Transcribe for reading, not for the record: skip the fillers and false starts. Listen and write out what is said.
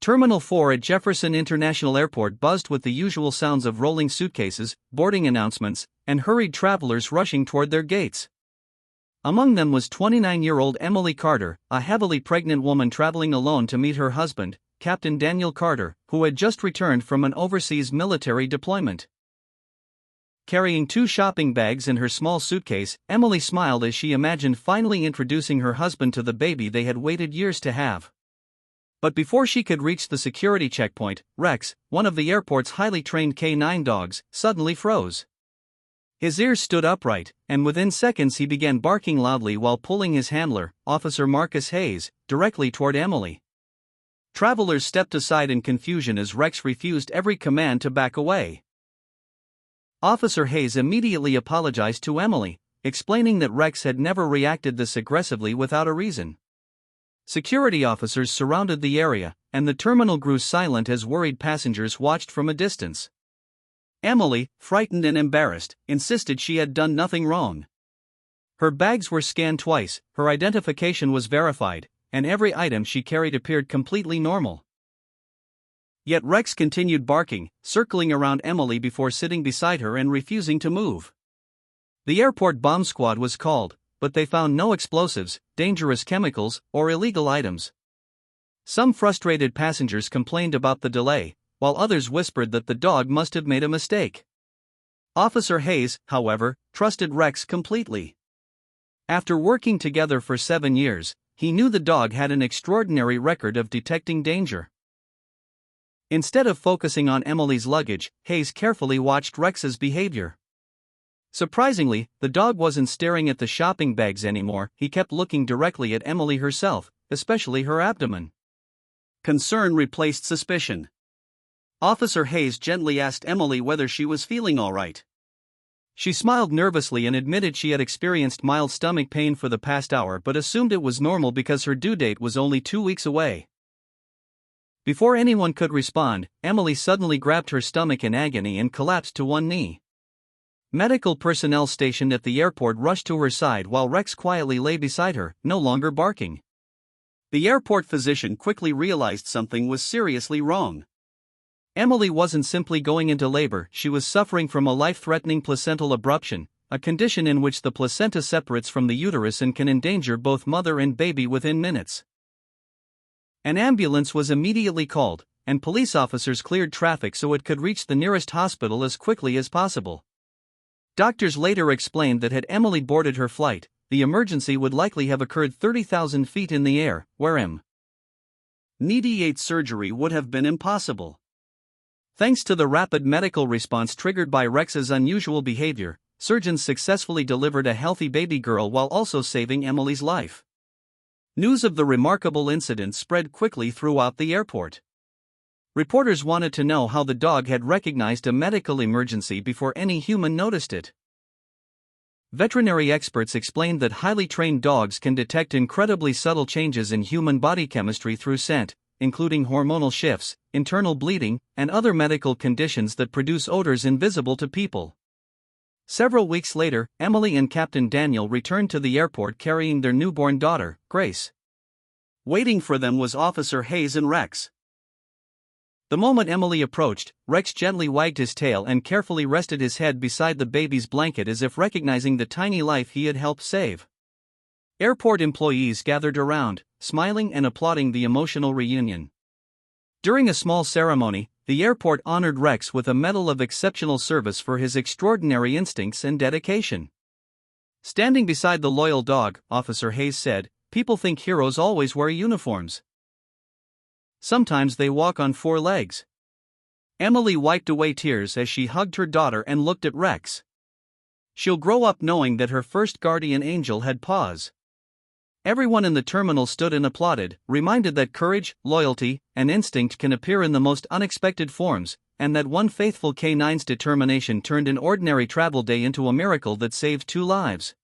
Terminal 4 at Jefferson International Airport buzzed with the usual sounds of rolling suitcases, boarding announcements, and hurried travelers rushing toward their gates. Among them was 29-year-old Emily Carter, a heavily pregnant woman traveling alone to meet her husband, Captain Daniel Carter, who had just returned from an overseas military deployment. Carrying 2 shopping bags in her small suitcase, Emily smiled as she imagined finally introducing her husband to the baby they had waited years to have. But before she could reach the security checkpoint, Rex, one of the airport's highly trained K9 dogs, suddenly froze. His ears stood upright, and within seconds he began barking loudly while pulling his handler, Officer Marcus Hayes, directly toward Emily. Travelers stepped aside in confusion as Rex refused every command to back away. Officer Hayes immediately apologized to Emily, explaining that Rex had never reacted this aggressively without a reason. Security officers surrounded the area, and the terminal grew silent as worried passengers watched from a distance. Emily, frightened and embarrassed, insisted she had done nothing wrong. Her bags were scanned twice, her identification was verified, and every item she carried appeared completely normal. Yet Rex continued barking, circling around Emily before sitting beside her and refusing to move. The airport bomb squad was called, but they found no explosives, dangerous chemicals, or illegal items. Some frustrated passengers complained about the delay, while others whispered that the dog must have made a mistake. Officer Hayes, however, trusted Rex completely. After working together for 7 years, he knew the dog had an extraordinary record of detecting danger. Instead of focusing on Emily's luggage, Hayes carefully watched Rex's behavior. Surprisingly, the dog wasn't staring at the shopping bags anymore, he kept looking directly at Emily herself, especially her abdomen. Concern replaced suspicion. Officer Hayes gently asked Emily whether she was feeling all right. She smiled nervously and admitted she had experienced mild stomach pain for the past hour but assumed it was normal because her due date was only 2 weeks away. Before anyone could respond, Emily suddenly grabbed her stomach in agony and collapsed to one knee. Medical personnel stationed at the airport rushed to her side while Rex quietly lay beside her, no longer barking. The airport physician quickly realized something was seriously wrong. Emily wasn't simply going into labor, she was suffering from a life-threatening placental abruption, a condition in which the placenta separates from the uterus and can endanger both mother and baby within minutes. An ambulance was immediately called, and police officers cleared traffic so it could reach the nearest hospital as quickly as possible. Doctors later explained that had Emily boarded her flight, the emergency would likely have occurred 30,000 feet in the air, where immediate surgery would have been impossible. Thanks to the rapid medical response triggered by Rex's unusual behavior, surgeons successfully delivered a healthy baby girl while also saving Emily's life. News of the remarkable incident spread quickly throughout the airport. Reporters wanted to know how the dog had recognized a medical emergency before any human noticed it. Veterinary experts explained that highly trained dogs can detect incredibly subtle changes in human body chemistry through scent, including hormonal shifts, internal bleeding, and other medical conditions that produce odors invisible to people. Several weeks later, Emily and Captain Daniel returned to the airport carrying their newborn daughter, Grace. Waiting for them was Officer Hayes and Rex. The moment Emily approached, Rex gently wagged his tail and carefully rested his head beside the baby's blanket as if recognizing the tiny life he had helped save. Airport employees gathered around, smiling and applauding the emotional reunion. During a small ceremony, the airport honored Rex with a Medal of Exceptional Service for his extraordinary instincts and dedication. Standing beside the loyal dog, Officer Hayes said, "People think heroes always wear uniforms. Sometimes they walk on 4 legs." Emily wiped away tears as she hugged her daughter and looked at Rex. She'll grow up knowing that her first guardian angel had paws. Everyone in the terminal stood and applauded, reminded that courage, loyalty, and instinct can appear in the most unexpected forms, and that one faithful K9's determination turned an ordinary travel day into a miracle that saved 2 lives.